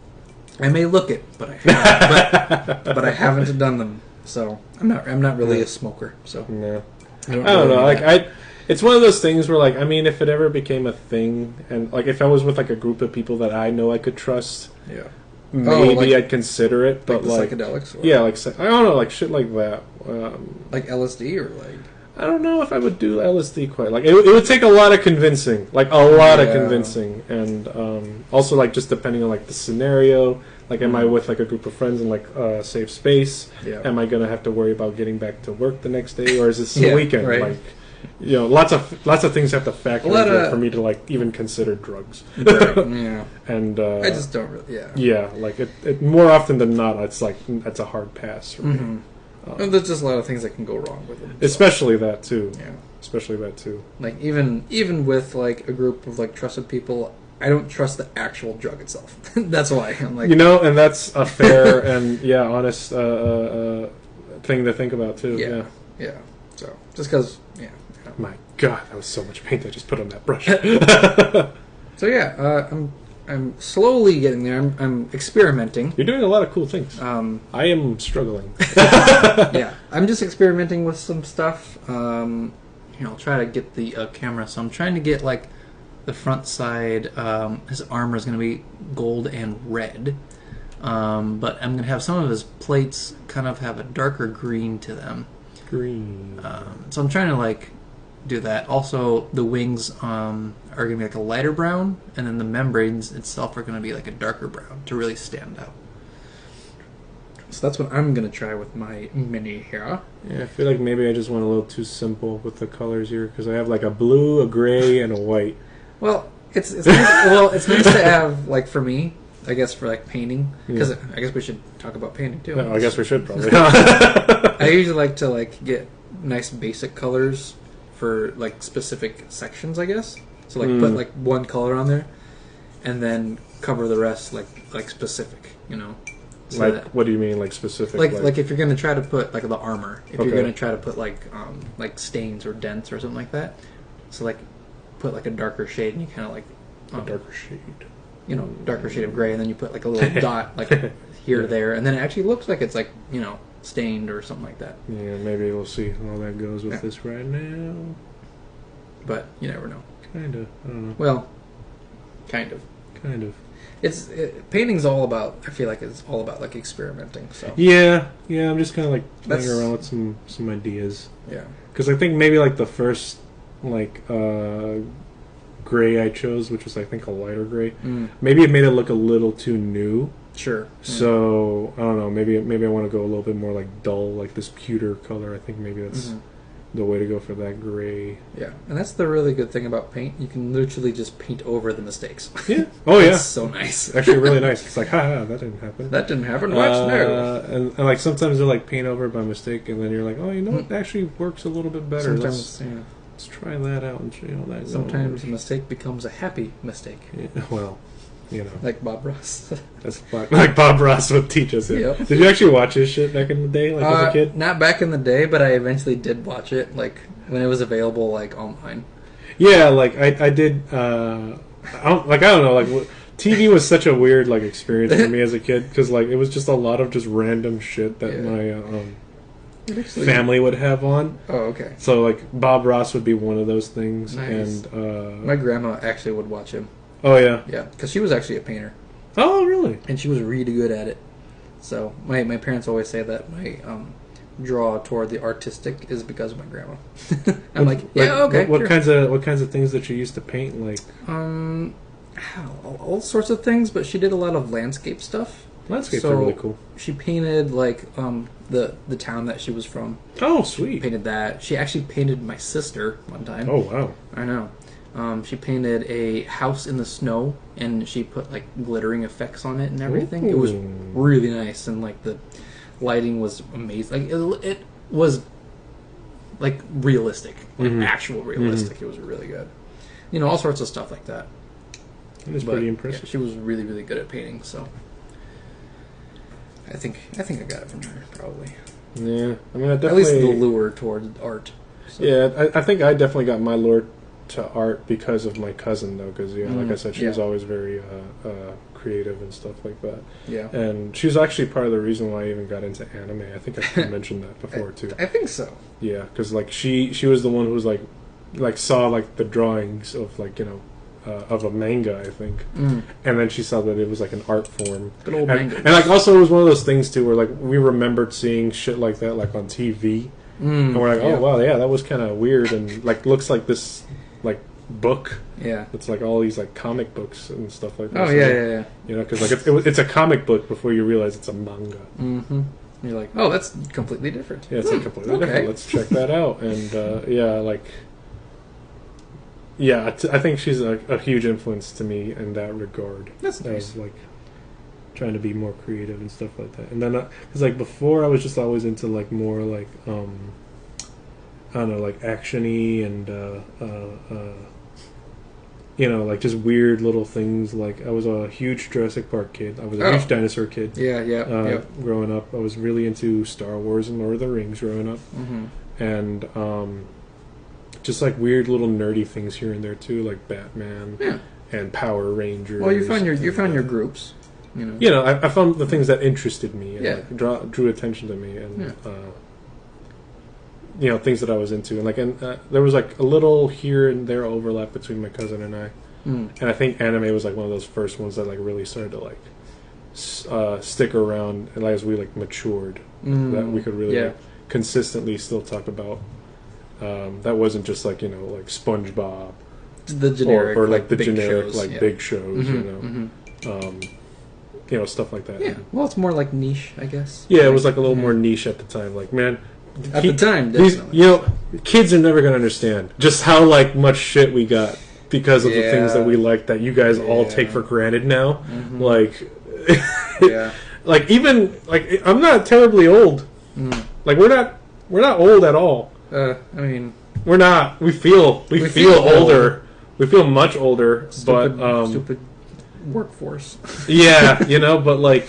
I may look it, but I haven't. but I haven't done them. So I'm not really a smoker. So no, I don't know. Like it's one of those things where like I mean if it ever became a thing and like if I was with like a group of people that I know I could trust. Yeah. Maybe I'd consider it, but like psychedelics. Or? Yeah, like I don't know, like shit like that. Like LSD or like I don't know if I would do LSD quite. Like it would take a lot of convincing, like a lot of convincing, and also like just depending on like the scenario. Like, am I with like a group of friends in like a safe space? Yeah. Am I gonna have to worry about getting back to work the next day, or is this the weekend? Right. Like, you know, lots of things have to factor into for me to like even consider drugs. Right. Yeah. And I just don't really. Yeah. Yeah, like it more often than not, it's like that's a hard pass for me. And there's just a lot of things that can go wrong with them. Especially that too. Yeah. Especially that too. Like even with like a group of like trusted people, I don't trust the actual drug itself. That's why I'm like, you know, and that's a fair and honest thing to think about too. Yeah. So just because, My God, that was so much paint I just put on that brush. So I'm slowly getting there. I'm experimenting. You're doing a lot of cool things. I am struggling. Yeah, I'm just experimenting with some stuff. I'll try to get the camera. So I'm trying to get like the front side. His armor is going to be gold and red, but I'm going to have some of his plates kind of have a darker green to them. Green. So I'm trying to like do that. Also, the wings are going to be like a lighter brown, and then the membranes itself are going to be like a darker brown to really stand out. So that's what I'm going to try with my mini here. Yeah, I feel like maybe I just went a little too simple with the colors here because I have like a blue, a gray, and a white. Well, it's nice, it's nice to have like for me, I guess for like painting because I guess we should talk about painting too. No, I guess we should probably. I usually like to like get nice basic colors for like specific sections, I guess. So like put like one color on there, and then cover the rest like specific, you know. So like that, what do you mean like specific? Like if you're gonna try to put like the armor, if you're gonna try to put like stains or dents or something like that, so like put like a darker shade and you kind of like a darker shade, you know, darker shade of gray, and then you put like a little dot like here or there, and then it actually looks like it's like, you know, stained or something like that. Yeah, maybe we'll see how that goes with this right now. But you never know. Kinda. I don't know. Well, kind of. Painting's all about. I feel like it's all about like experimenting. So yeah. I'm just kind of like playing around with some ideas. Yeah. Because I think maybe like the first like gray I chose, which was I think a lighter gray. Maybe it made it look a little too new. Sure. So I don't know. Maybe I want to go a little bit more like dull, like this pewter color. I think maybe that's the way to go for that gray. Yeah, and that's the really good thing about paint. You can literally just paint over the mistakes. Yeah. Oh yeah. It's so nice. Actually, really nice. It's like, that didn't happen. That didn't happen. Watch no. And like sometimes they're like paint over by mistake, and then you're like, oh, you know, it actually works a little bit better. Sometimes, let's try that out and see how that goes. Sometimes a mistake becomes a happy mistake. Yeah, well, you know, like Bob Ross. That's like Bob Ross would teach us it. Yep. Did you actually watch his shit back in the day, like as a kid? Not back in the day, but I eventually did watch it, like when it was available, like online. Yeah, like I did. I don't know, like TV was such a weird like experience for me as a kid because like it was just a lot of just random shit that family would have on. Oh, okay. So like Bob Ross would be one of those things, Nice. and My grandma actually would watch him. oh yeah, Yeah, because she was actually a painter, oh really? and she was really good at it. So my parents always say that my draw toward the artistic is because of my grandma. I'm like, yeah, okay. What sure. kinds of things that you used to paint? Like All sorts of things, but she did a lot of landscape stuff. landscapes So are really cool. she painted like the town that she was from. Oh sweet. Painted that. She actually painted my sister one time. Oh wow. I know. She painted a house in the snow, and she put like glittering effects on it and everything. It was Ooh. really nice, and like the lighting was amazing. Like it was like realistic, like actual realistic. It was really good. You know, all sorts of stuff like that. That's But, pretty yeah, impressive. she was really, really good at painting. So I think I got it from her probably. Yeah, I mean, I definitely At least the lure toward art. So. Yeah, I think I definitely got my lure to art because of my cousin, though, because like I said, she was always very creative and stuff like that. Yeah. And she was actually part of the reason why I even got into anime. I think I mentioned that before too. I think so. Yeah, because like she was the one who was like saw like the drawings of like of a manga, I think, and then she saw that it was like an art form. Good old and, manga. and like also it was one of those things too where like we remembered seeing shit like that like on TV. And we're like, oh wow, yeah, that was kind of weird, and like looks like this like book. Yeah. It's like all these like comic books and stuff like that. Oh So, yeah. You know, because like it's a comic book before you realize it's a manga. Mm-hmm. You're like, oh, that's completely different. Yeah, it's like completely okay. different. Let's check that out. And I think she's a huge influence to me in that regard. That's nice. Of, like trying to be more creative and stuff like that. And then because like before I was just always into like more like I don't know, like action-y and like just weird little things. Like I was a huge Jurassic Park kid. I was a huge dinosaur kid. Yeah. Growing up, I was really into Star Wars and Lord of the Rings growing up, and just like weird little nerdy things here and there too, like Batman and Power Rangers. Well, you found your groups. I found the things that interested me and like, drew attention to me, and things that I was into, and there was like a little here and there overlap between my cousin and I, and I think anime was like one of those first ones that like really started to like stick around, and as we like matured, that we could really like, consistently still talk about. That wasn't just like like SpongeBob, the generic or like the big generic shows, like big shows, stuff like that. Yeah, well, it's more like niche, I guess. Yeah, it was like a little more niche at the time. Like, man, at the time, definitely. kids are never gonna understand just how like much shit we got because of the things that we like that you guys all take for granted now. Like, like even like I'm not terribly old. Like we're not old at all. I mean, we're not. We feel older. Old. We feel much older, stupid workforce. Yeah, but like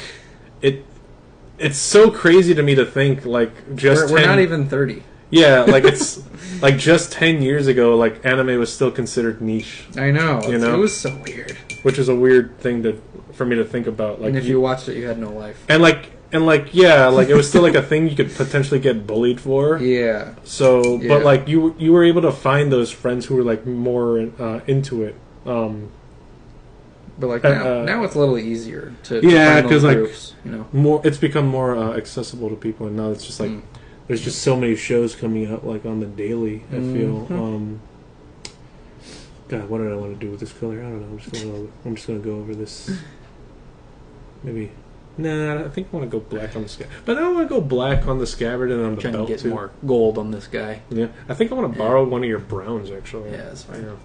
it's so crazy to me to think like we're not even 30. Yeah, like it's like just 10 years ago, like anime was still considered niche. I know. It was so weird. Which is a weird thing for me to think about. Like, and if you watched it, you had no life. And it was still like a thing you could potentially get bullied for. Yeah. So, but like you were able to find those friends who were like more into it. But like now it's a little easier to find those like groups, more. It's become more accessible to people, and now it's just like there's just so many shows coming out like on the daily. I feel. God, what did I want to do with this color? I don't know. I'm just gonna go over this. Maybe. Nah, I think I want to go black on the scabbard. But I don't want to go black on the scabbard and on the belt, to get more gold on this guy. Yeah. I think I want to borrow one of your browns, actually. Yeah, that's fine. Yeah.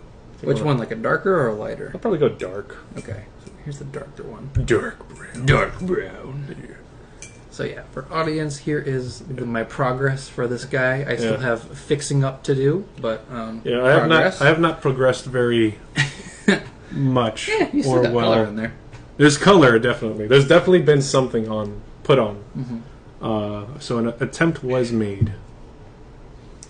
Which one, like a darker or a lighter? I'll probably go dark. Okay. So here's the darker one. Dark brown. Dark brown. Yeah. So yeah, for audience, here is my progress for this guy. I still have fixing up to do, but I have not progressed very much you still got color in there. There's color, definitely. There's definitely been something put on. So an attempt was made.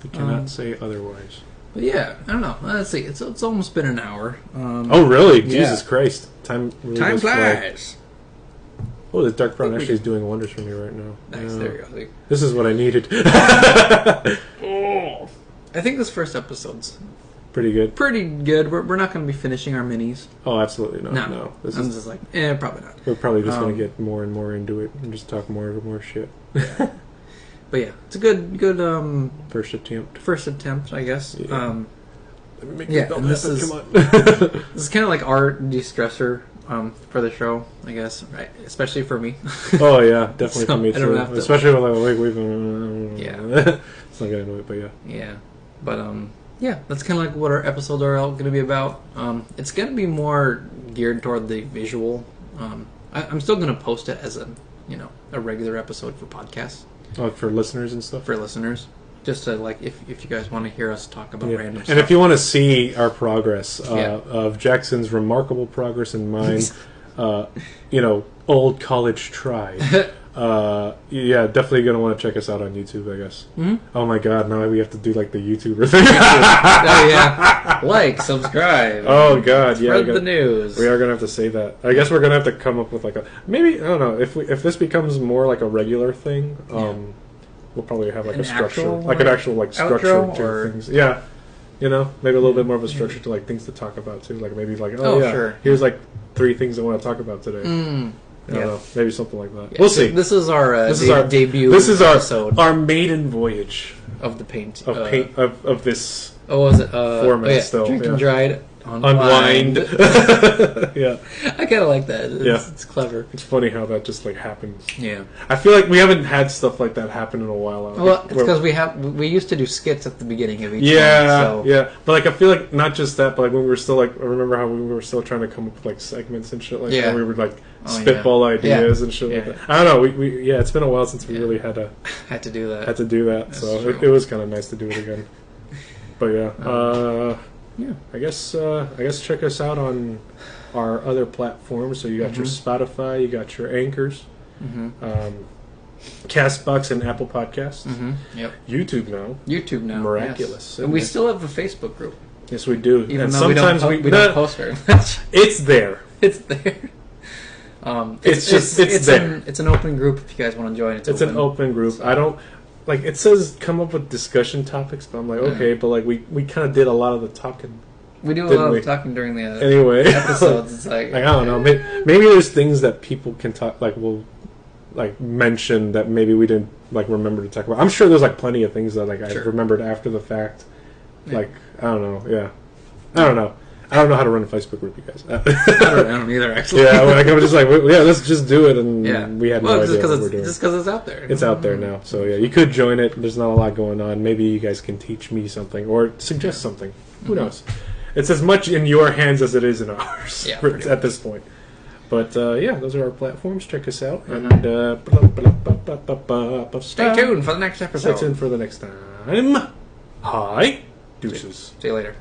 I cannot say otherwise. But yeah, I don't know. Let's see. It's almost been an hour. Oh, really? Jesus Christ. Time really flies. Oh, this dark brown actually is doing wonders for me right now. Nice, there you go. This is what I needed. Oh. I think this first episode's pretty good. Pretty good. We're not going to be finishing our minis. Oh, absolutely not. No. I'm just like, probably not. We're probably just going to get more and more into it and just talk more and more shit. But yeah, it's a good first attempt. First attempt, I guess. Yeah. Let me make this is come on. this is kind of like our de-stressor for the show, I guess, right? Especially for me. Oh yeah, definitely for me too. Especially when we've it's not gonna do it, but yeah. Yeah, but yeah, that's kind of like what our episodes are all going to be about. It's going to be more geared toward the visual. I'm still going to post it as a regular episode for podcasts. Oh, for listeners and stuff. For listeners. Just to, like, if you guys want to hear us talk about random stuff. And if you want to see our progress of Jackson's remarkable progress and mine, old college tried. Definitely going to want to check us out on YouTube, I guess. Mm-hmm. Oh my god, now we have to do like the YouTuber thing. Oh yeah. Like, subscribe. Oh god, yeah. Spread the news. We are going to have to say that. I guess we're going to have to come up with like maybe, I don't know, if this becomes more like a regular thing, we'll probably have like a structure. Like an actual like structure to things. Yeah. Maybe a little bit more of a structure to like things to talk about too. Like maybe like, sure. Here's like 3 things I want to talk about today. I don't know, maybe something like that. Yeah, we'll see. This is our debut. This is our maiden voyage of the paint of this. Oh, was it format? Still drinking dried. Unwhined. Yeah, I kind of like that. It's clever. It's funny how that just like happens. Yeah, I feel like we haven't had stuff like that happen in a while. Well, it's because we used to do skits at the beginning of each one. Yeah. But like I feel like not just that, but like when we were still like I remember how we were still trying to come up with like segments and shit like that. We would like spitball ideas and shit like that. I don't know. We it's been a while since we really had to do that. That's so it was kind of nice to do it again. But I guess check us out on our other platforms. So you got your Spotify, you got your Anchors, Castbox, and Apple Podcasts. Yep. YouTube now. Miraculous. Yes. And we still have a Facebook group. Yes, we do. Even and though sometimes we don't post very much. It's there. It's there. It's there. It's an open group if you guys want to join. It's an open group. So. I don't. Like, it says come up with discussion topics, but I'm like, okay, but like we kind of did a lot of the talking. We do a lot of talking during the episodes. It's like I don't know. Maybe there's things that people can talk, like we'll like mention that maybe we didn't like remember to talk about. I'm sure there's like plenty of things that like I remembered after the fact. Like I don't know. Yeah, I don't know. I don't know how to run a Facebook group, you guys. I don't either, actually. Yeah, like I was just like, let's just do it, and we had no idea what we're doing. Just because it's out there. It's out there now, so yeah, you could join it. There's not a lot going on. Maybe you guys can teach me something or suggest something. Who knows? It's as much in your hands as it is in ours at this point. But those are our platforms. Check us out, and stay tuned for the next episode. Stay tuned for the next time. Hi, deuces. See you later.